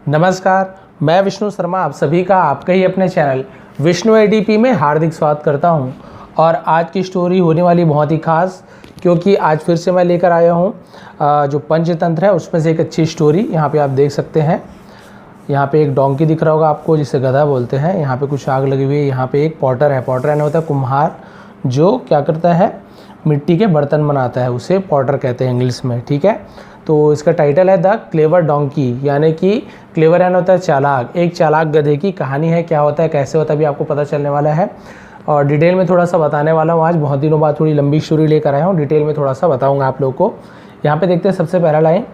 नमस्कार, मैं विष्णु शर्मा आप सभी का आपके ही अपने चैनल विष्णु एडीपी में हार्दिक स्वागत करता हूं। और आज की स्टोरी होने वाली बहुत ही खास, क्योंकि आज फिर से मैं लेकर आया हूं जो पंचतंत्र है उसमें से एक अच्छी स्टोरी। यहाँ पे आप देख सकते हैं, यहाँ पे एक डोंकी दिख रहा होगा आपको, जिसे गधा बोलते हैं। यहाँ पे कुछ आग लगी हुई है। यहाँ पे एक पॉटर है, पॉटर यानी होता है कुम्हार, जो क्या करता है, मिट्टी के बर्तन बनाता है, उसे पॉटर कहते हैं इंग्लिश में। ठीक है, तो इसका टाइटल है द क्लेवर डोंकी, यानी कि क्लेवर यानी होता है चालाक। एक चालाक गधे की कहानी है। क्या होता है, कैसे होता है, अभी आपको पता चलने वाला है और डिटेल में थोड़ा सा बताने वाला हूँ। आज बहुत दिनों बाद थोड़ी लंबी स्टोरी लेकर आया हूँ, डिटेल में थोड़ा सा बताऊँगा आप लोगों को। यहाँ पे देखते हैं सबसे पहला line,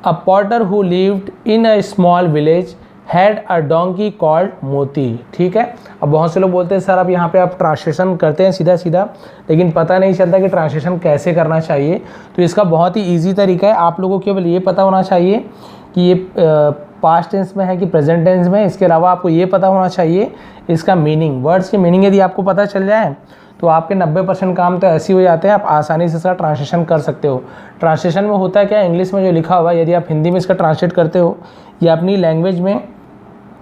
a Potter who lived in a small village had a donkey called मोती। ठीक है, अब बहुत से लोग बोलते हैं सर अब यहाँ पे आप ट्रांसलेशन करते हैं सीधा सीधा, लेकिन पता नहीं चलता कि ट्रांसलेशन कैसे करना चाहिए। तो इसका बहुत ही इजी तरीका है, आप लोगों को केवल ये पता होना चाहिए कि ये पास्ट टेंस में है कि प्रेजेंट टेंस में। इसके अलावा आपको ये पता होना चाहिए इसका मीनिंग, वर्ड्स की मीनिंग यदि आपको पता चल जाए तो आपके 90% काम तो ऐसे हो जाते हैं, आप आसानी से इसका ट्रांसलेशन कर सकते हो। ट्रांसलेशन में होता है क्या, इंग्लिश में जो लिखा हुआ है यदि आप हिंदी में इसका ट्रांसलेट करते हो या अपनी लैंग्वेज में,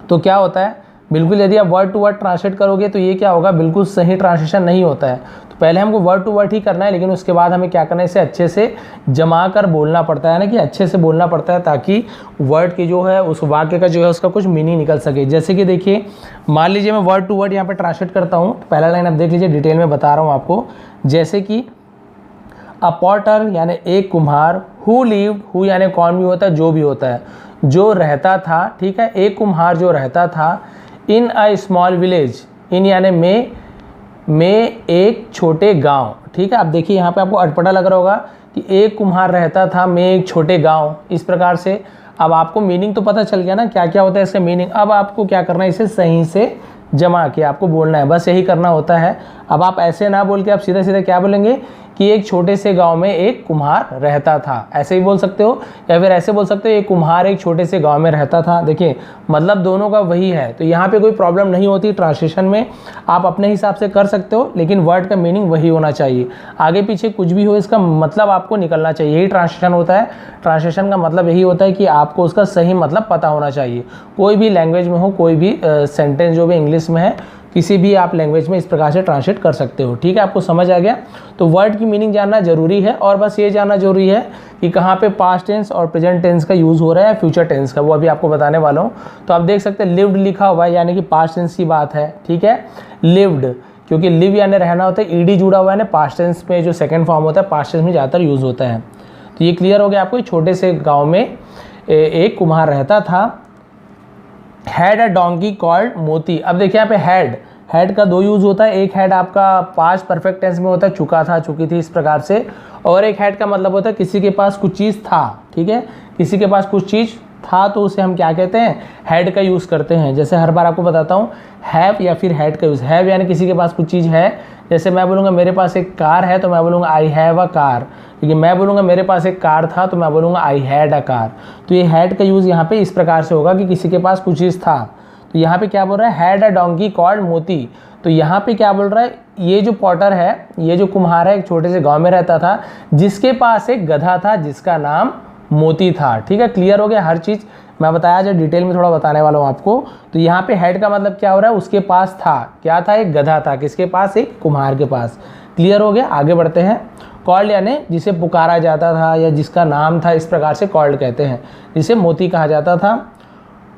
तो क्या होता है, बिल्कुल यदि आप वर्ड टू वर्ड ट्रांसलेट करोगे तो ये क्या होगा, बिल्कुल सही ट्रांसलेशन नहीं होता है। तो पहले हमको वर्ड टू वर्ड ही करना है, लेकिन उसके बाद हमें क्या करना है, इसे अच्छे से जमा कर बोलना पड़ता है ना, कि अच्छे से बोलना पड़ता है ताकि वर्ड की जो है उस वाक्य का जो है उसका कुछ मीनिंग निकल सके। जैसे कि देखिए, मान लीजिए मैं वर्ड टू वर्ड यहाँ पर ट्रांसलेट करता हूँ, तो पहला लाइन आप देख लीजिए, डिटेल में बता रहा हूँ आपको। जैसे कि अ पॉटर यानी एक कुम्हार, हु लिव्ड, हु यानी कौन भी होता है, जो भी होता है, जो रहता था। ठीक है, एक कुम्हार जो रहता था, इन अ स्मॉल विलेज, इन यानी में एक छोटे गांव। ठीक है, अब देखिए यहाँ पे आपको अटपटा लग रहा होगा कि एक कुम्हार रहता था में एक छोटे गांव, इस प्रकार से। अब आपको मीनिंग तो पता चल गया ना क्या क्या होता है इसका मीनिंग। अब आपको क्या करना है, इसे सही से जमा के आपको बोलना है, बस यही करना होता है। अब आप ऐसे ना बोल के आप सीधा सीधा क्या बोलेंगे कि एक छोटे से गांव में एक कुम्हार रहता था, ऐसे ही बोल सकते हो, या फिर ऐसे बोल सकते हो एक कुम्हार एक छोटे से गांव में रहता था। देखिए मतलब दोनों का वही है, तो यहाँ पे कोई प्रॉब्लम नहीं होती ट्रांसलेशन में, आप अपने हिसाब से कर सकते हो, लेकिन वर्ड का मीनिंग वही होना चाहिए। आगे पीछे कुछ भी हो, इसका मतलब आपको निकलना चाहिए, यही ट्रांसलेशन होता है। ट्रांसलेशन का मतलब यही होता है कि आपको उसका सही मतलब पता होना चाहिए। कोई भी लैंग्वेज में हो, कोई भी सेंटेंस जो भी इंग्लिश में है, किसी भी आप लैंग्वेज में इस प्रकार से ट्रांसलेट कर सकते हो। ठीक है, आपको समझ आ गया। तो वर्ड की मीनिंग जानना जरूरी है, और बस ये जानना जरूरी है कि कहाँ पे पास्ट टेंस और प्रेजेंट टेंस का यूज़ हो रहा है, फ्यूचर टेंस का, वो अभी आपको बताने वाला हूँ। तो आप देख सकते हैं लिव्ड लिखा हुआ है, यानी कि पास्ट टेंस की बात है। ठीक है, लिव्ड, क्योंकि लिव यानी रहना होता है, ईडी जुड़ा हुआ है ना, पास्ट टेंस में जो सेकेंड फॉर्म होता है पास्ट टेंस में ज़्यादातर यूज़ होता है। तो ये क्लियर हो गया आपको। छोटे से गाँव में एक कुम्हार रहता था, हैड अ डोंकी कॉल्ड मोती। अब देखिए यहाँ पे हैड का दो यूज़ होता है, एक हैड आपका पास्ट परफेक्ट टेंस में होता है, चुका था, चुकी थी, इस प्रकार से, और एक हैड का मतलब होता है किसी के पास कुछ चीज़ था। ठीक है, किसी के पास कुछ चीज़ था तो उसे हम क्या कहते हैं, हैड का यूज़ करते हैं। जैसे हर बार आपको बताता हूँ, हैव या फिर हैड का यूज़। हैव यानी किसी के पास कुछ चीज़ है, जैसे मैं बोलूँगा मेरे पास एक कार है तो मैं बोलूँगा आई हैव अ कार, लेकिन मैं बोलूँगा मेरे पास एक कार था तो मैं बोलूँगा आई हैड अ कार। तो ये हैड का यूज़ यहाँ पे इस प्रकार से होगा कि किसी के पास कुछ चीज़ था। तो यहाँ पे क्या बोल रहा है, हैड अ डोंकी कॉल्ड मोती। तो यहाँ पे क्या बोल रहा है, ये जो पॉटर है, ये जो कुम्हार है, एक छोटे से गांव में रहता था, जिसके पास एक गधा था जिसका नाम मोती था। ठीक है, क्लियर हो गया हर चीज़ मैं बताया, जो डिटेल में थोड़ा बताने वाला हूँ आपको। तो यहाँ पे हेड का मतलब क्या हो रहा है, उसके पास था, क्या था, एक गधा था, किसके पास, एक कुम्हार के पास। क्लियर हो गया, आगे बढ़ते हैं। कॉल्ड यानी जिसे पुकारा जाता था या जिसका नाम था, इस प्रकार से कॉल्ड कहते हैं, जिसे मोती कहा जाता था।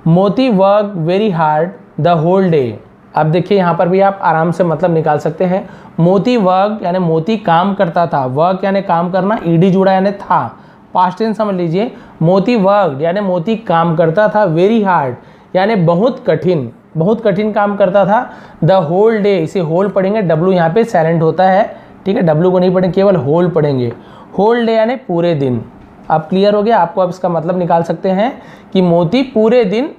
Moti work very hard the whole day. अब देखिए यहाँ पर भी आप आराम से मतलब निकाल सकते हैं। मोती वर्क यानी मोती काम करता था, वर्क यानी काम करना, ईडी जुड़ा यानी था, पास्ट टेंस समझ लीजिए। मोती वर्क यानी मोती काम करता था, वेरी हार्ड यानी बहुत कठिन, बहुत कठिन काम करता था। द होल डे, इसे होल पढ़ेंगे, डब्लू यहाँ पे साइलेंट होता है। ठीक है, डब्लू को नहीं पढ़ेंगे, केवल होल पढ़ेंगे। होल डे यानी पूरे दिन। अब क्लियर हो गया आपको, अब इसका मतलब निकाल सकते हैं कि मोती पूरे दिन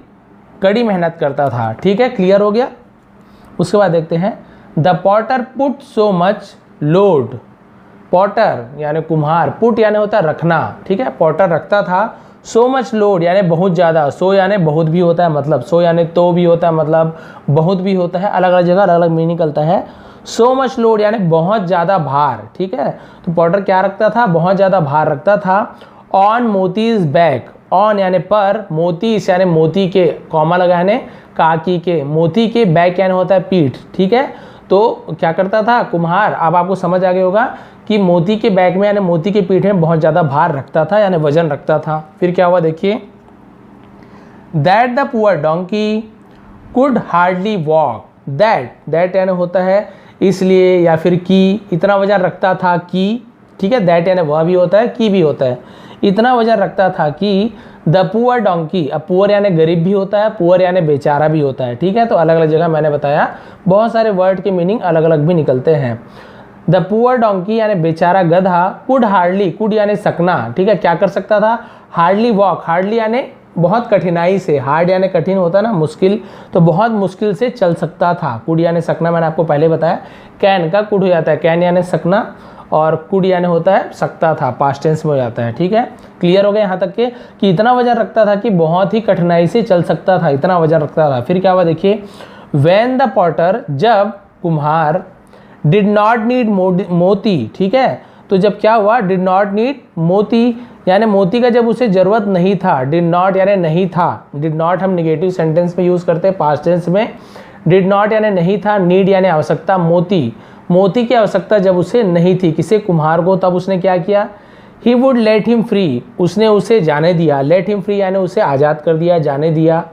कड़ी मेहनत करता था। ठीक है, क्लियर हो गया। उसके बाद देखते हैं, the Potter put so much load. Potter यानी कुम्हार, पुट यानी होता है रखना। ठीक है, पॉटर रखता था, सो मच लोड यानी बहुत ज़्यादा, सो यानी बहुत भी होता है, मतलब सो यानी तो भी होता है, मतलब बहुत भी होता है, अलग अलग जगह अलग अलग मीनिंग निकलता है। सो मच लोड यानी बहुत ज़्यादा भार। ठीक है, तो पॉटर क्या रखता था, बहुत ज़्यादा भार रखता था। ऑन मोतीज बैक, ऑन यानी पर, मोती यानी मोती के, कॉमा लगा है काकी के, मोती के बैक यानी होता है पीठ, ठीक है। तो क्या करता था कुम्हार, अब आपको समझ आ गया होगा कि मोती के बैक में यानी मोती के पीठ में बहुत ज़्यादा भार रखता था यानी वजन रखता था। फिर क्या हुआ देखिए, that the poor donkey could hardly walk, that यानी होता है इसलिए या फिर कि, इतना वजन रखता था कि, ठीक है, दैट यानी वह भी होता है, की भी होता है, इतना वजन रखता था कि द पुअर डोंकी, अब पुअर यानी गरीब भी होता है, पुअर यानी बेचारा भी होता है, ठीक है। तो अलग अलग जगह मैंने बताया बहुत सारे वर्ड के मीनिंग अलग अलग भी निकलते हैं। द पुअर डोंकी यानी बेचारा गधा, कुड हार्डली, कुड यानी सकना, ठीक है, क्या कर सकता था, हार्डली वॉक, हार्डली यानी बहुत कठिनाई से, हार्ड यानी कठिन होता है ना, मुश्किल, तो बहुत मुश्किल से चल सकता था। कुड यानी सकना मैंने आपको पहले बताया, कैन का कुड हो जाता है, कैन यानी सकना, और कुड यानी होता है सकता था, पास्ट टेंस में हो जाता है, ठीक है। क्लियर हो गया यहाँ तक के कि इतना वजन रखता था कि बहुत ही कठिनाई से चल सकता था, इतना वजन रखता था। फिर क्या हुआ देखिए, व्हेन द पॉटर, जब कुम्हार, डिड नॉट नीड मोती, ठीक है, तो जब क्या हुआ, डिड नॉट नीड मोती यानी मोती का जब उसे ज़रूरत नहीं था, डिड नॉट यानी नहीं था, डिड नॉट हम निगेटिव सेंटेंस में यूज़ करते हैं पास्ट टेंस में, डिड नॉट यानी नहीं था, नीड यानी आवश्यकता, मोती की आवश्यकता जब उसे नहीं थी, किसे, कुम्हार को, तब उसने क्या किया, he would let him free, उसने उसे जाने दिया, लेट हिम फ्री यानी उसे आज़ाद कर दिया, जाने दिया।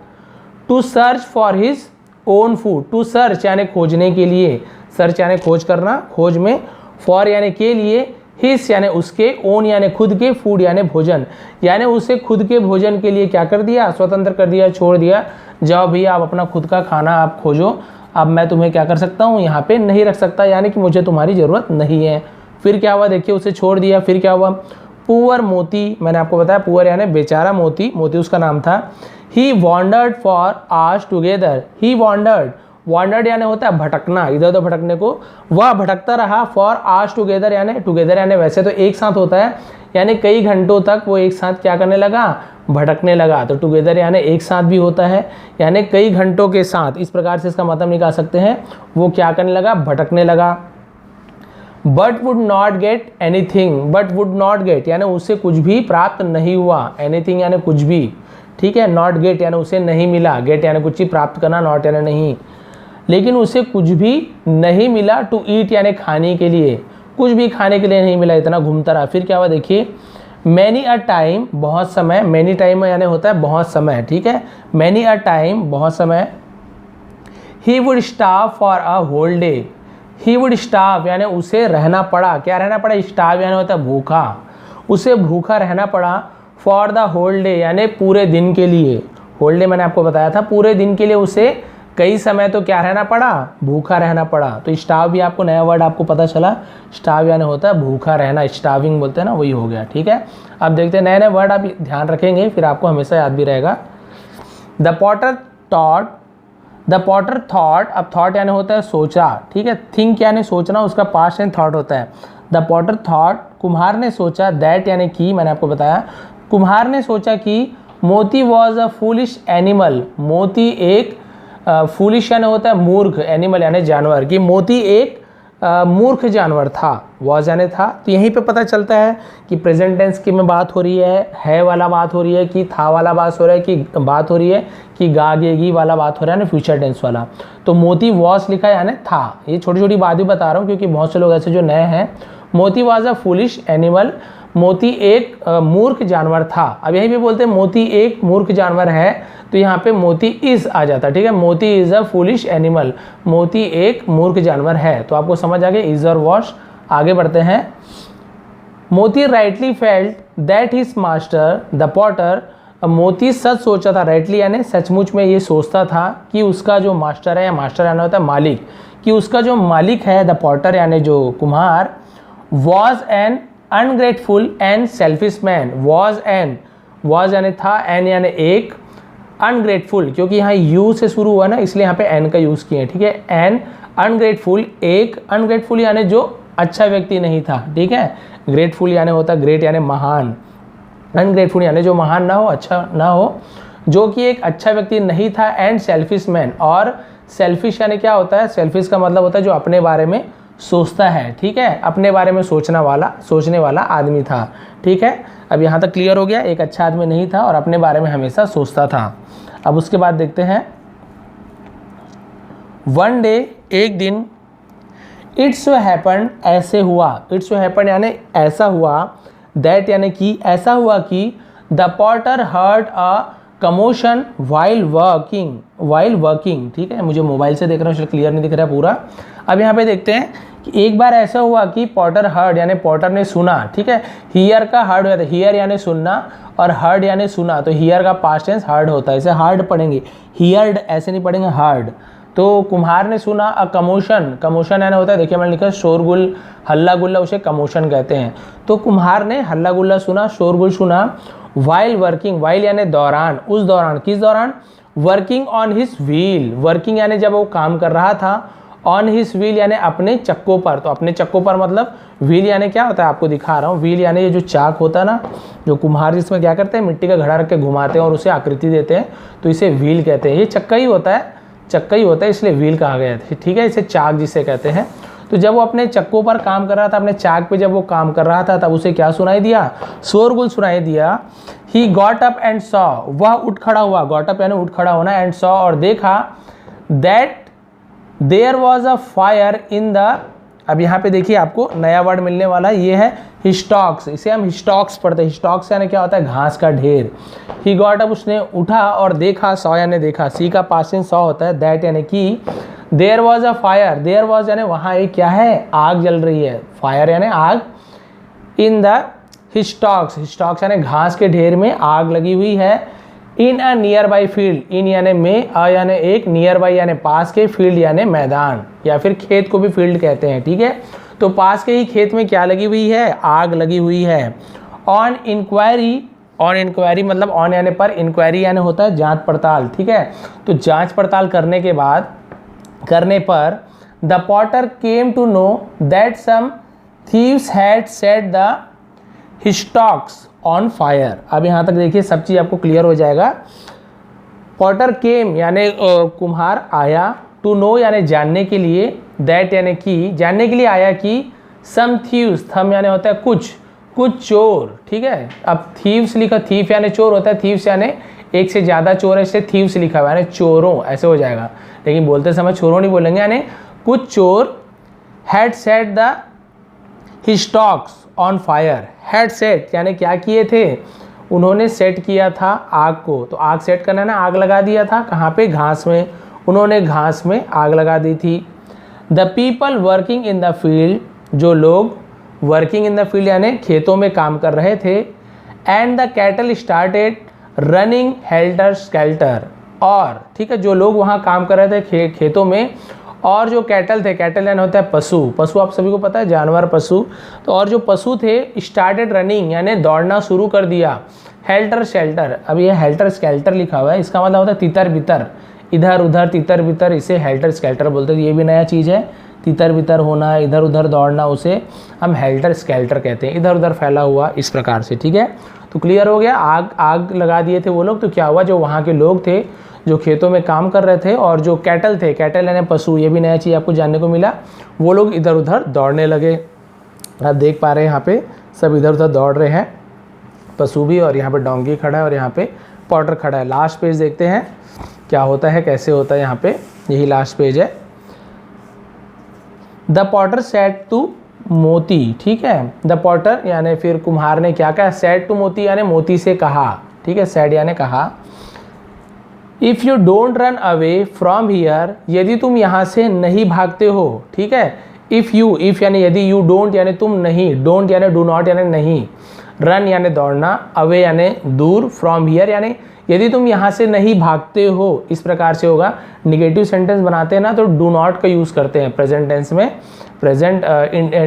To search for his own food, to search यानी खोजने के लिए, सर्च यानी खोज करना, खोज में, फॉर यानी के लिए, हिस यानी उसके, ओन यानी खुद के, फूड यानी भोजन, यानी उसे खुद के भोजन के लिए क्या कर दिया, स्वतंत्र कर दिया, छोड़ दिया, जाओ भैया आप अपना खुद का खाना आप खोजो, अब मैं तुम्हें क्या कर सकता हूँ, यहाँ पे नहीं रख सकता, यानी कि मुझे तुम्हारी ज़रूरत नहीं है। फिर क्या हुआ देखिए, उसे छोड़ दिया। फिर क्या हुआ, पुअर मोती, मैंने आपको बताया पुअर यानी बेचारा, मोती, मोती उसका नाम था। He wandered for hours together, he wandered यानी होता है भटकना, इधर उधर भटकने को, वह भटकता रहा, फॉर आवर्स टुगेदर यानी वैसे तो एक साथ होता है, यानी कई घंटों तक वो एक साथ क्या करने लगा, भटकने लगा, तो टुगेदर यानी एक साथ भी होता है, यानी कई घंटों के साथ, इस प्रकार से इसका मतलब निकाल सकते हैं, वो क्या करने लगा, भटकने लगा। But would not get anything, but would not gate यानी उसे कुछ भी प्राप्त नहीं हुआ, एनीथिंग यानी कुछ भी, ठीक है, नॉट गेट यानी उसे नहीं मिला, गेट यानी कुछ चीज प्राप्त करना, नॉट यानी नहीं, लेकिन उसे कुछ भी नहीं मिला, टू ईट यानी खाने के लिए, कुछ भी खाने के लिए नहीं मिला, इतना घूमता रहा। फिर क्या हुआ देखिए, मैनी अ टाइम, बहुत समय, मैनी टाइम यानी होता है बहुत समय, ठीक है, मैनी अ टाइम बहुत समय, he would starve for a whole day, he would starve यानी उसे रहना पड़ा, क्या रहना पड़ा, स्टार्व यानी होता है भूखा, उसे भूखा रहना पड़ा, फॉर द होल डे यानी पूरे दिन के लिए, होल डे मैंने आपको बताया था, पूरे दिन के लिए उसे कई समय तो क्या रहना पड़ा, भूखा रहना पड़ा। तो स्टार्व भी आपको नया वर्ड आपको पता चला, स्टार्व यानी होता है भूखा रहना, स्टार्विंग बोलते हैं ना, वही हो गया, ठीक है। अब देखते हैं नए नए वर्ड आप ध्यान रखेंगे, फिर आपको हमेशा याद भी रहेगा। द पॉटर थॉट, अब थॉट यानी होता है सोचा, ठीक है, थिंक यानी सोचना, उसका पास्ट एंड थॉट होता है। द पॉटर थॉट, कुम्हार ने सोचा, दैट यानी कि, मैंने आपको बताया कुम्हार ने सोचा कि मोती वॉज अ फूलिश एनिमल, मोती एक फूलिश यानी होता है मूर्ख, एनिमल यानी जानवर, कि मोती एक मूर्ख जानवर था, वॉज यानी था। तो यहीं पे पता चलता है कि प्रेजेंट टेंस की में बात हो रही है वाला बात हो रही है, कि था वाला बात हो रहा है, कि बात हो रही है, कि गागेगी वाला बात हो रहा है ना, फ्यूचर टेंस वाला। तो मोती वॉज लिखा है यानी था, ये छोटी छोटी बात भी बता रहा हूँ क्योंकि बहुत से लोग ऐसे जो नए हैं। मोती वॉज अ फूलिश एनिमल, मोती एक मूर्ख जानवर था। अब यहीं पे बोलते हैं मोती एक मूर्ख जानवर है, तो यहाँ पे मोती इज आ जाता, ठीक है, मोती इज अ फूलिश एनिमल, मोती एक मूर्ख जानवर है। तो आपको समझ आ गया इज और वॉश। आगे बढ़ते हैं। मोती rightly felt that his master the Potter, मोती सच सोचा था, राइटली यानी सचमुच में ये सोचता था कि उसका जो मास्टर है, या मास्टर यानी होता है मालिक, कि उसका जो मालिक है द पॉटर यानी जो कुम्हार, was an ungrateful and selfish man, was यानी था, एन यानी एक, अनग्रेटफुल क्योंकि यहाँ यू से शुरू हुआ ना, इसलिए यहाँ पे एन का यूज़ किए, ठीक है, एन अनग्रेटफुल एक, अनग्रेटफुल यानी जो अच्छा व्यक्ति नहीं था, ठीक है, ग्रेटफुल यानी होता है ग्रेट यानी महान, अनग्रेटफुल यानी जो महान ना हो, अच्छा ना हो, जो कि एक अच्छा व्यक्ति नहीं था, एंड सेल्फिश मैन, और सेल्फिश यानी क्या होता है, सेल्फिश का मतलब होता है जो अपने बारे में सोचता है, ठीक है, अपने बारे में सोचने वाला आदमी था, ठीक है। अब यहाँ तक क्लियर हो गया, एक अच्छा आदमी नहीं था और अपने बारे में हमेशा सोचता था। अब उसके बाद देखते हैं, वन डे, एक दिन, इट्स हैपन, ऐसे हुआ, इट्स हैपन यानी ऐसा हुआ, दैट यानी कि ऐसा हुआ कि the Potter heard a commotion while working, ठीक है, मुझे मोबाइल से देख रहा हूँ इसलिए क्लियर नहीं दिख रहा है पूरा। अब यहाँ पे देखते हैं कि एक बार ऐसा हुआ कि पॉटर हर्ड यानी पॉटर ने सुना, ठीक है, हियर का हर्ड होता है, हियर यानी सुनना और हर्ड यानी सुना, तो हियर का पास्ट टेंस हर्ड होता है, इसे हर्ड पढ़ेंगे, हियर्ड ऐसे नहीं पढ़ेंगे, हर्ड। तो कुम्हार ने सुना अ कमोशन, कमोशन यानी होता है, देखिए मैंने लिखा शोरगुल, हल्ला गुल्ला, उसे कमोशन कहते हैं। तो कुम्हार ने हल्ला गुल्ला सुना, शोरगुल सुना, वाइल वर्किंग, वाइल यानी दौरान, उस दौरान, किस दौरान, working on his wheel, working यानी जब वो काम कर रहा था, ऑन हिज व्हील यानी अपने चक्कों पर, तो अपने चक्कों पर मतलब व्हील यानी क्या होता है, आपको दिखा रहा हूँ, व्हील यानी ये जो चाक होता है ना, जो कुम्हार जिसमें क्या करते हैं, मिट्टी का घड़ा रख के घुमाते हैं और उसे आकृति देते हैं, तो इसे व्हील कहते हैं। ये चक्का ही होता है, चक्का ही होता है इसलिए व्हील कहा गया है, ठीक है, इसे चाक जिसे कहते हैं। तो जब वो अपने चक्कों पर काम कर रहा था, अपने चाक पे जब वो काम कर रहा था, तब उसे क्या सुनाई दिया, शोरगुल सुनाई दिया। He got up and saw, वह उठ खड़ा हुआ, गॉट अप यानी उठ खड़ा होना, एंड सॉ और देखा, that there was a fire in the, अब यहाँ पे देखिए आपको नया वर्ड मिलने वाला है, ये है हिस्टॉक्स, इसे हम हिस्टॉक्स पढ़ते हैं, हिस्टॉक्स यानी क्या होता है, घास का ढेर। ही गॉट अप, उसने उठा और देखा, सॉ यानी देखा, सी का पास्ट टेंस सॉ होता है, दैट यानी कि, there was a fire, there was यानी वहाँ एक क्या है, आग जल रही है, फायर यानी आग, इन द हिस्टॉक्स, हिस्टॉक्स यानी घास के ढेर में आग लगी हुई है, इन अ नियर बाई फील्ड, इन यानी में, अ यानी एक, नियर बाई यानी पास के, फील्ड यानी मैदान या फिर खेत को भी फील्ड कहते हैं, ठीक है। तो पास के ही खेत में क्या लगी हुई है, आग लगी हुई है। ऑन इंक्वायरी, ऑन इंक्वायरी मतलब ऑन यानी पर, इंक्वायरी यानी होता है जांच पड़ताल, ठीक है। तो जांच पड़ताल करने के बाद, करने पर, the potter came to know that some thieves had set the haystacks on fire. अब यहाँ तक देखिए सब चीज़ आपको क्लियर हो जाएगा। पॉटर केम यानी कुम्हार आया, टू नो यानी जानने के लिए, दैट यानी कि, जानने के लिए आया कि, सम थीव्स, थम यानी होता है कुछ, कुछ चोर, ठीक है। अब थीव्स लिखा, थीफ यानी चोर होता है, थीव्स यानी एक से ज़्यादा चोर है, इससे थीव्स लिखा हुआ है यानी चोरों, ऐसे हो जाएगा, लेकिन बोलते समय चोरों नहीं बोलेंगे, यानी कुछ चोर, had set the haystacks on fire, had set यानी क्या किए थे, उन्होंने सेट किया था आग को, तो आग सेट करना ना, आग लगा दिया था, कहाँ पे, घास में, उन्होंने घास में आग लगा दी थी। The people working in the field, जो लोग वर्किंग इन द फील्ड यानी खेतों में काम कर रहे थे, and the cattle started running helter skeletal, और ठीक है, जो लोग वहाँ काम कर रहे थे खेतों में, और जो कैटल थे, कैटल यानी होता है पशु, पशु आप सभी को पता है, जानवर, पशु, तो और जो पशु थे, स्टार्टेड रनिंग यानी दौड़ना शुरू कर दिया, हेल्टर शेल्टर, अब ये हेल्टर स्केल्टर लिखा हुआ है, इसका मतलब होता है तितर बितर, इधर उधर तितर बितर, इसे हेल्टर स्केल्टर बोलते हैं। ये भी नया चीज़ है, तितर बितर होना, इधर उधर दौड़ना, उसे हम हेल्टर स्केल्टर कहते हैं, इधर उधर फैला हुआ, इस प्रकार से, ठीक है। तो क्लियर हो गया, आग लगा दिए थे वो लोग, तो क्या हुआ, जो वहाँ के लोग थे जो खेतों में काम कर रहे थे, और जो कैटल थे, कैटल यानी पशु, ये भी नया चीज़ आपको जानने को मिला, वो लोग इधर उधर दौड़ने लगे। आप देख पा रहे हैं यहाँ पे सब इधर उधर दौड़ रहे हैं, पशु भी, और यहाँ पे डोंगी खड़ा है और यहाँ पे पॉटर खड़ा है। लास्ट पेज देखते हैं क्या होता है, कैसे होता है, यहाँ पे यही लास्ट पेज है। द पॉटर सेट टू मोती, ठीक है, द पॉटर यानी फिर कुम्हार ने क्या कहा, सेट टू मोती यानी मोती से कहा, ठीक है, सेट यानी कहा, if you don't run away from here, यदि तुम यहाँ से नहीं भागते हो, ठीक है। इफ़ यू, इफ़ यानी यदि, यू डोंट यानी तुम नहीं, डोंट यानी डू नॉट यानी नहीं, रन यानी दौड़ना, अवे यानी दूर, फ्रॉम हियर यानी यदि तुम यहाँ से नहीं भागते हो, इस प्रकार से होगा। निगेटिव सेंटेंस बनाते हैं ना तो डू नॉट का यूज़ करते हैं, प्रेजेंट टेंस में, प्रेजेंट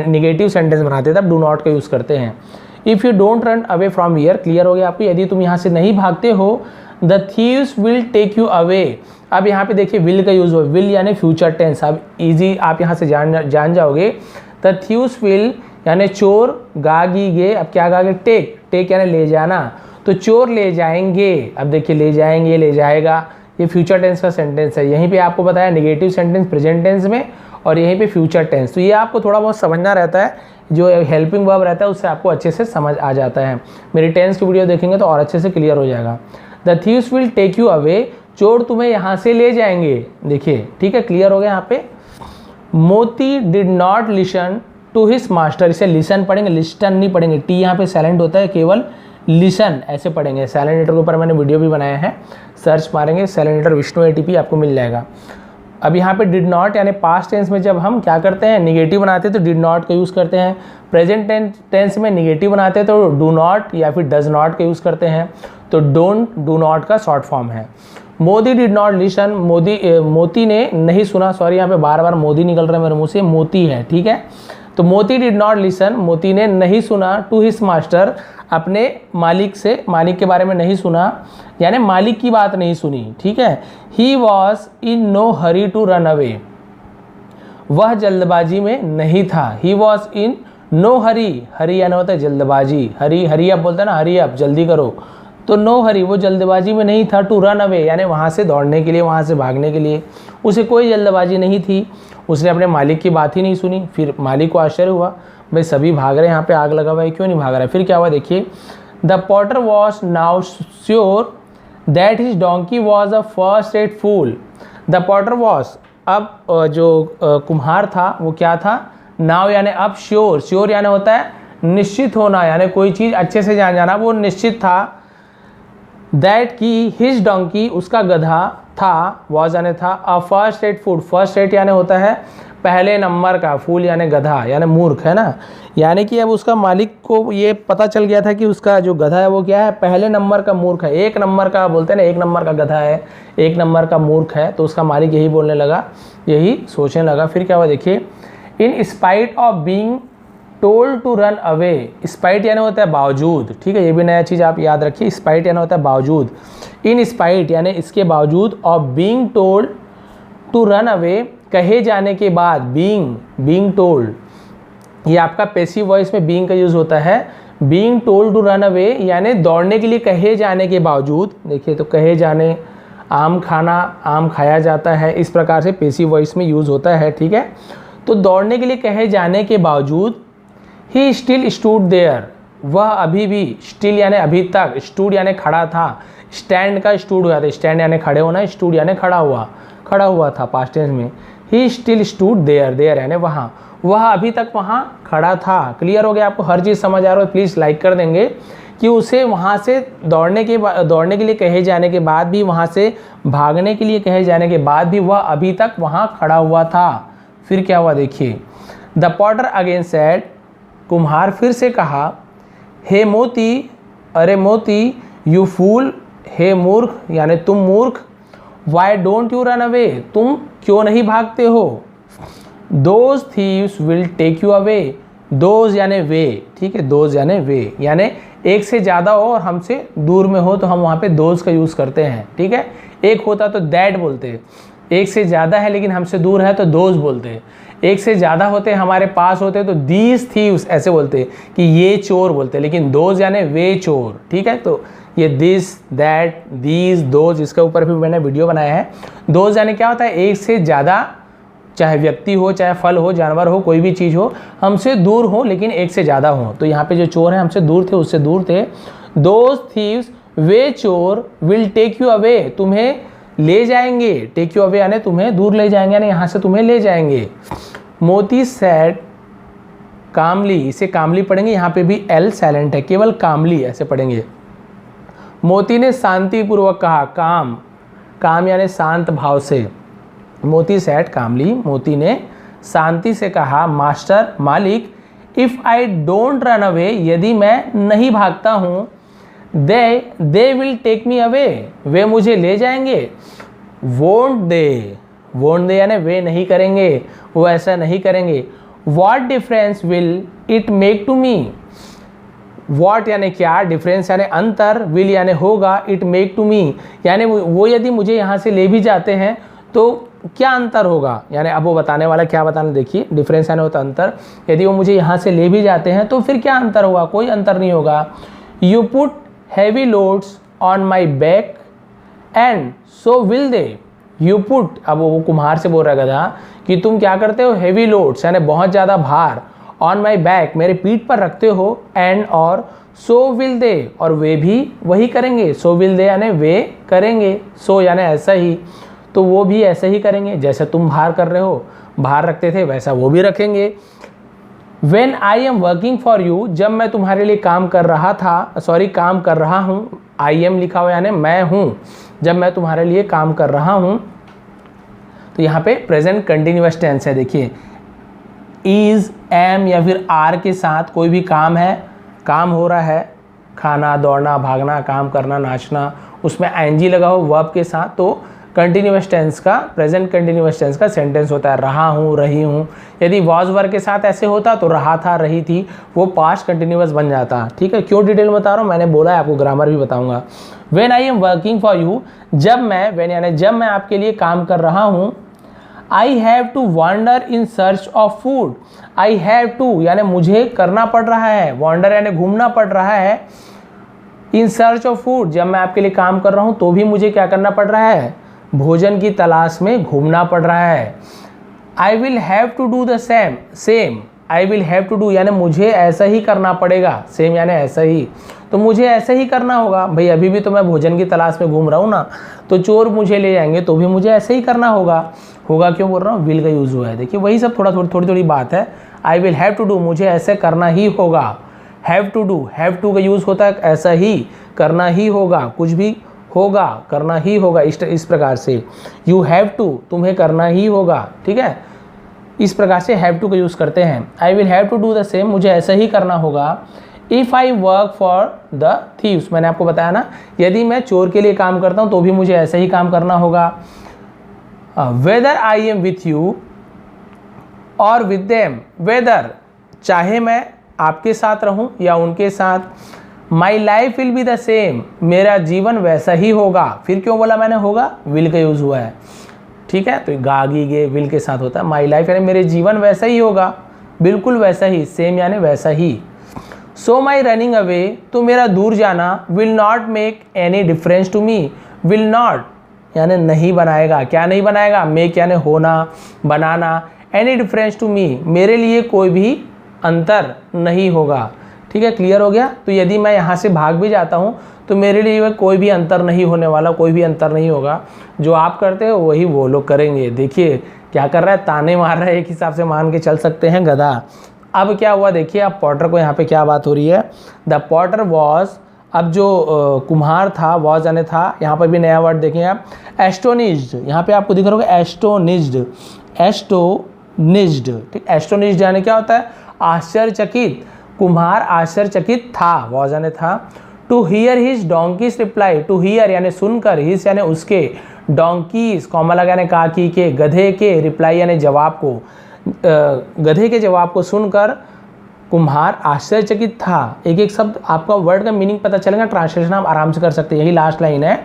निगेटिव सेंटेंस बनाते हैं तब डू नॉट का यूज़ करते हैं। If you don't run away from here, clear हो गया आपको, यदि तुम यहाँ से नहीं भागते हो, the thieves will take you away. अब यहाँ पे देखिए विल का यूज़ हो, विल यानी फ्यूचर टेंस, अब इजी आप यहाँ से जान जाओगे। द थीव्स विल यानी चोर, गागी गे, अब क्या गागे, टेक, टेक यानी ले जाना, तो चोर ले जाएंगे, अब देखिए ले जाएंगे, ले जाएगा, ये फ्यूचर टेंस का सेंटेंस है। यहीं पे आपको बताया नेगेटिव सेंटेंस प्रेजेंट टेंस में, और यहीं पे फ्यूचर टेंस, तो ये आपको थोड़ा बहुत समझना रहता है। जो हेल्पिंग वर्ब रहता है उससे आपको अच्छे से समझ आ जाता है। मेरी टेंस की वीडियो देखेंगे तो और अच्छे से क्लियर हो जाएगा। The thieves will take you away, चोर तुम्हें यहाँ से ले जाएंगे। देखिए ठीक है, क्लियर हो गया यहाँ पे। Moti did not listen to his master, इसे लिसन पढ़ेंगे, लिस्टन नहीं पढ़ेंगे, टी यहाँ पे साइलेंट होता है, केवल लिसन ऐसे पढ़ेंगे। सैलेंडेटर के ऊपर मैंने वीडियो भी बनाया है, सर्च मारेंगे सैलेंडेटर विष्णु एटीपी आपको मिल जाएगा। अब यहाँ पे डिड नॉट यानी पास्ट टेंस में जब हम क्या करते हैं, निगेटिव बनाते हैं तो डिड नॉट का यूज़ करते हैं। प्रेजेंट टेंस में निगेटिव बनाते हैं तो डू नॉट या फिर डज नॉट का यूज़ करते हैं। तो डोंट डू नॉट का शॉर्ट फॉर्म है। मोदी डिड नॉट लिसन, मोती ने नहीं सुना, सॉरी यहाँ पे बार बार मोदी निकल रहा है मेरे मुँह से, मोती है ठीक है। तो मोती डिड नॉट लिसन, मोती ने नहीं सुना टू हिज मास्टर, अपने मालिक से, मालिक के बारे में नहीं सुना यानी मालिक की बात नहीं सुनी ठीक है। He was in no hurry to run away, वह जल्दबाजी में नहीं था। ही वॉज इन नो हरी, हरी यानी होता है जल्दबाजी, हरी अप बोलते हैं ना, हरी अप जल्दी करो, तो नो हरी वो जल्दबाजी में नहीं था। टू रन अवे यानी वहाँ से दौड़ने के लिए, वहाँ से भागने के लिए उसे कोई जल्दबाजी नहीं थी। उसने अपने मालिक की बात ही नहीं सुनी। फिर मालिक को आश्चर्य हुआ, भाई सभी भाग रहे हैं, यहाँ पे आग लगा हुआ है, क्यों नहीं भाग रहा है। फिर क्या हुआ देखिए, the potter was now sure that his donkey was a first rate fool. The potter was, अब जो कुम्हार था वो क्या था, नाउ यानी अब, श्योर, श्योर यानी होता है निश्चित होना, यानी कोई चीज़ अच्छे से जान जाना, वो निश्चित था। दैट की हिज डोंकी उसका गधा था, वॉज यानी था, अ first rate food, first rate यानी होता है पहले नंबर का, फूल यानी गधा यानी मूर्ख है ना। यानी कि अब उसका मालिक को ये पता चल गया था कि उसका जो गधा है वो क्या है, पहले नंबर का मूर्ख है। एक नंबर का बोलते हैं ना, एक नंबर का गधा है, एक नंबर का मूर्ख है। तो उसका मालिक यही बोलने लगा, यही सोचने लगा। फिर क्या हुआ देखिए, in spite of being told to run away, spite यानी होता है बावजूद ठीक है, ये भी नया चीज़ आप याद रखिए, स्पाइट यानी होता है बावजूद। इन स्पाइट यानी इसके बावजूद, of being told to run away कहे जाने के बाद, बीइंग टोल्ड ये आपका पैसिव वॉइस में बीइंग का यूज़ होता है। Being told to run away यानी दौड़ने के लिए कहे जाने के बावजूद, देखिए तो कहे जाने, आम खाना, आम खाया जाता है, इस प्रकार से पैसिव वॉइस में यूज़ होता है ठीक है। तो दौड़ने के लिए कहे जाने के बावजूद, ही स्टिल स्टूड देयर, वह अभी भी, स्टिल यानी अभी तक, स्टूड यानी खड़ा था, स्टैंड का स्टूड हुआ था, स्टैंड यानी खड़े होना, स्टूड यानी खड़ा हुआ था पास्ट टेंस में। He still stood there, there यानी वहाँ, वह अभी तक वहाँ खड़ा था। क्लियर हो गया आपको, हर चीज़ समझ आ रहा है, प्लीज़ लाइक कर देंगे कि उसे वहाँ से दौड़ने के लिए कहे जाने के बाद भी, वहाँ से भागने के लिए कहे जाने के बाद भी वह अभी तक वहाँ खड़ा हुआ था। फिर क्या हुआ देखिए, द पॉटर अगेन सेड, कुम्हार फिर से कहा, हे मोती, अरे मोती, यू फूल, हे मूर्ख यानी तुम मूर्ख, why don't you run away, तुम क्यों नहीं भागते हो। Those thieves will take you away, those यानी वे ठीक है, दोज यानी वे यानी एक से ज़्यादा हो और हमसे दूर में हो तो हम वहाँ पे दोज का यूज़ करते हैं ठीक है। एक होता तो दैट बोलते, एक से ज़्यादा है लेकिन हमसे दूर है तो दोज बोलते, एक से ज़्यादा होते हमारे पास होते तो दीज थीव्स ऐसे बोलते कि ये चोर बोलते, लेकिन दोज यानी वे चोर ठीक है। तो ये दिस, दैट, दीज, दोज, इसके ऊपर भी मैंने वीडियो बनाया है। दोज यानी क्या होता है, एक से ज़्यादा, चाहे व्यक्ति हो, चाहे फल हो, जानवर हो, कोई भी चीज़ हो, हमसे दूर हो लेकिन एक से ज़्यादा हो। तो यहाँ पे जो चोर हैं हमसे दूर थे, उससे दूर थे। दोज थीव्स, वे चोर, विल टेक यू अवे, तुम्हें ले जाएंगे, टेक यू अवे यानी तुम्हें दूर ले जाएंगे, यानी यहाँ से तुम्हें ले जाएंगे। मोती सैड कामली, इसे कामली पढ़ेंगे, यहाँ पे भी एल साइलेंट है, केवल कामली ऐसे पढ़ेंगे। मोती ने शांतिपूर्वक कहा, काम, काम यानी शांत भाव से, मोती सैड कामली, मोती ने शांति से कहा, मास्टर मालिक, if I don't run away, यदि मैं नहीं भागता हूँ, they will take me away, वे मुझे ले जाएंगे। वोंट दे यानी वे नहीं करेंगे, वो ऐसा नहीं करेंगे। What difference will it make to me, what यानी क्या, डिफरेंस यानी अंतर, विल यानी होगा, इट मेक टू मी यानी वो यदि मुझे यहाँ से ले भी जाते हैं तो क्या अंतर होगा, यानी अब वो बताने वाला क्या बताना, देखिए डिफरेंस यानी होता अंतर, यदि वो मुझे यहाँ से ले भी जाते हैं तो फिर क्या अंतर होगा, कोई अंतर नहीं होगा। You put heavy loads on my back and so will they, you put, अब वो कुम्हार से बोल रहा गधा कि तुम क्या करते हो, हैवी लोड्स यानी बहुत ज़्यादा भार, ऑन माई बैक, मेरे पीठ पर रखते हो, एंड और सो विल दे, और वे भी वही करेंगे। सो विल दे यानी वे करेंगे, सो यानी ऐसा ही, तो वो भी ऐसा ही करेंगे। जैसे तुम बाहर कर रहे हो, बाहर रखते थे, वैसा वो भी रखेंगे। When I am working for you, जब मैं तुम्हारे लिए काम कर रहा था, काम कर रहा हूँ, I am लिखा हुआ यानी मैं हूँ, जब मैं तुम्हारे लिए काम कर रहा हूँ, तो यहाँ पे प्रेजेंट कंटिन्यूअस टेंस है। देखिए इज, एम या फिर आर के साथ कोई भी काम है, काम हो रहा है, खाना, दौड़ना, भागना, काम करना, नाचना, उसमें आईएनजी लगा हो वर्ब के साथ, तो कंटिन्यूअस टेंस का, प्रेजेंट कंटिन्यूअस टेंस का सेंटेंस होता है। रहा हूँ, रही हूँ। यदि वॉज वर्ब के साथ ऐसे होता तो रहा था, रही थी, वो पास्ट कंटिन्यूअस बन जाता। ठीक है, क्यों डिटेल में बता रहा हूँ, मैंने बोला है, आपको ग्रामर भी बताऊंगा। When I am working for you, जब मैं, व्हेन यानी जब मैं आपके लिए काम कर रहा हूँ। I have to wander in search of food, I have to यानी मुझे करना पड़ रहा है, वॉन्डर यानी घूमना पड़ रहा है, इन सर्च ऑफ फूड, जब मैं आपके लिए काम कर रहा हूँ तो भी मुझे क्या करना पड़ रहा है, भोजन की तलाश में घूमना पड़ रहा है। I will have to do the same, same, I will have to do यानी मुझे ऐसा ही करना पड़ेगा, सेम यानी ऐसा ही, तो मुझे ऐसा ही करना होगा। भाई अभी भी तो मैं भोजन की तलाश में घूम रहा हूँ ना, तो चोर मुझे ले जाएंगे तो भी मुझे ऐसे ही करना होगा। होगा क्यों बोल रहा हूँ, विल का यूज़ हुआ है। देखिए वही सब थोड़ी बात है। I will have to do, मुझे ऐसे करना ही होगा। Have to do, have to का यूज़ होता है ऐसा ही, करना ही होगा, कुछ भी होगा, करना ही होगा, इस प्रकार से। यू हैव टू, तुम्हें करना ही होगा। ठीक है, इस प्रकार से हैव टू का यूज़ करते हैं। I will have to do the same, मुझे ऐसा ही करना होगा। If I work for the thieves, मैंने आपको बताया ना, यदि मैं चोर के लिए काम करता हूँ तो भी मुझे ऐसा ही काम करना होगा। Whether I am with you और विद देम, वेदर चाहे मैं आपके साथ रहूं या उनके साथ, my life will be the same, मेरा जीवन वैसा ही होगा। फिर क्यों बोला मैंने होगा, विल का यूज़ हुआ है। ठीक है, तो गागी गे विल के साथ होता है। माई लाइफ यानी मेरे जीवन वैसा ही होगा, बिल्कुल वैसा ही, सेम यानी वैसा ही। सो माई रनिंग अवे, तो मेरा दूर जाना, will not make any difference to me, will not यानी नहीं बनाएगा, क्या नहीं बनाएगा, मेक यानी होना, बनाना, एनी डिफरेंस टू मी मेरे लिए कोई भी अंतर नहीं होगा। ठीक है, क्लियर हो गया। तो यदि मैं यहाँ से भाग भी जाता हूँ तो मेरे लिए कोई भी अंतर नहीं होने वाला, कोई भी अंतर नहीं होगा। जो आप करते हो वही वो लोग करेंगे। देखिए क्या कर रहा है, ताने मार रहा है, एक हिसाब से मान के चल सकते हैं गधा। अब क्या हुआ देखिए, अब पॉटर को यहाँ पे क्या बात हो रही है, द पॉटर वॉज, अब जो कुम्हार था, वॉज यानी था, यहाँ पर भी नया वर्ड देखें आप, एस्टोनिज्ड, यहाँ पे आपको दिख रहा होगा एस्टोनिज्ड, एस्टोनिज्ड। ठीक, एस्टोनिज्ड यानी क्या होता है, आश्चर्यचकित। कुम्हार आश्चर्यचकित था, वॉज यानी था। To hear his donkey's reply, to hear यानी सुनकर, हिज यानी उसके, डोंकीज कॉमा लगा यानी काकी के, गधे के, रिप्लाई यानी जवाब को, गधे के जवाब को सुनकर कुम्हार आश्चर्यचकित था। एक एक शब्द आपका वर्ड का मीनिंग पता चलेगा, ट्रांसलेशन आप आराम से कर सकते हैं। यही लास्ट लाइन है।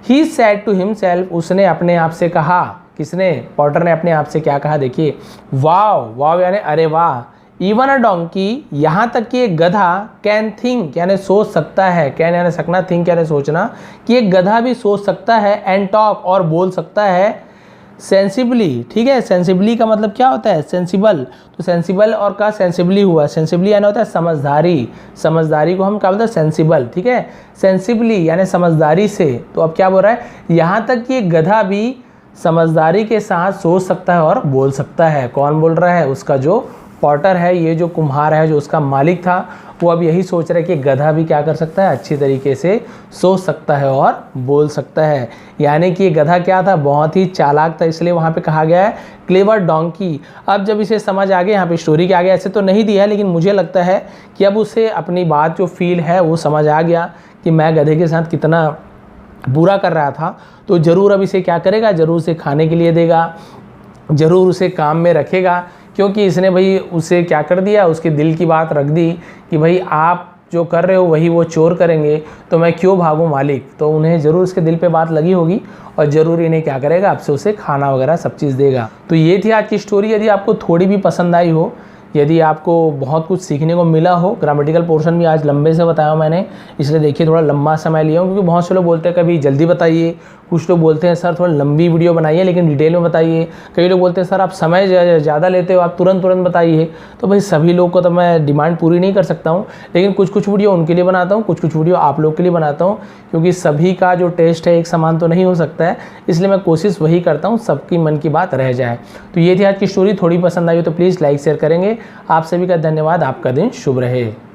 ही सेड टू हिमसेल्फ, उसने अपने आप से कहा, किसने, पॉटर ने अपने आप से क्या कहा, देखिए, वाव, वाव यानी अरे वाह, इवन अ डोंकी, यहाँ तक कि एक गधा, कैन थिंक यानी सोच सकता है, कैन यानी सकना, थिंक यानी सोचना, कि एक गधा भी सोच सकता है, एंड टॉक और बोल सकता है, सेंसिबली। ठीक है, सेंसिबली का मतलब क्या होता है, सेंसिबल, तो सेंसिबल और का सेंसिबली हुआ, सेंसिबली यानी होता है समझदारी, समझदारी को हम क्या बोलते हैं, सेंसिबल। ठीक है, सेंसिबली यानी समझदारी से। तो अब क्या बोल रहा है, यहाँ तक कि एक गधा भी समझदारी के साथ सोच सकता है और बोल सकता है। कौन बोल रहा है, उसका जो पॉटर है, ये जो कुम्हार है, जो उसका मालिक था, वो अब यही सोच रहा है कि गधा भी क्या कर सकता है, अच्छी तरीके से सोच सकता है और बोल सकता है। यानी कि ये गधा क्या था, बहुत ही चालाक था, इसलिए वहाँ पे कहा गया है क्लेवर डोंकी। अब जब इसे समझ आ गया, यहाँ पे स्टोरी के आगे ऐसे तो नहीं दिया है, लेकिन मुझे लगता है कि अब उसे अपनी बात जो फील है वो समझ आ गया कि मैं गधे के साथ कितना बुरा कर रहा था। तो ज़रूर अब इसे क्या करेगा, ज़रूर उसे खाने के लिए देगा, ज़रूर उसे काम में रखेगा, क्योंकि इसने भाई उसे क्या कर दिया, उसके दिल की बात रख दी कि भाई आप जो कर रहे हो वही वो चोर करेंगे, तो मैं क्यों भागूं मालिक। तो उन्हें ज़रूर उसके दिल पे बात लगी होगी और ज़रूर इन्हें क्या करेगा, आपसे उसे खाना वगैरह सब चीज़ देगा। तो ये थी आज की स्टोरी। यदि आपको थोड़ी भी पसंद आई हो यदि आपको बहुत कुछ सीखने को मिला हो। ग्रामेटिकल पोर्शन भी आज लंबे से बताया मैंने, इसलिए देखिए थोड़ा लंबा समय लिया हूँ, क्योंकि बहुत से लोग बोलते हैं कभी जल्दी बताइए, कुछ लोग बोलते हैं सर थोड़ा लंबी वीडियो बनाइए लेकिन डिटेल में बताइए, कई लोग बोलते हैं सर आप समय ज़्यादा लेते हो, आप तुरंत बताइए। तो भाई सभी लोग को तो मैं डिमांड पूरी नहीं कर सकता हूँ, लेकिन कुछ वीडियो उनके लिए बनाता हूँ, कुछ वीडियो आप लोग के लिए बनाता हूँ, क्योंकि सभी का जो टेस्ट है एक समान तो नहीं हो सकता है, इसलिए मैं कोशिश वही करता हूँ सबकी मन की बात रह जाए। तो ये थी आज की स्टोरी, थोड़ी पसंद आई हो तो प्लीज़ लाइक शेयर करेंगे। आप सभी का धन्यवाद, आपका दिन शुभ रहे।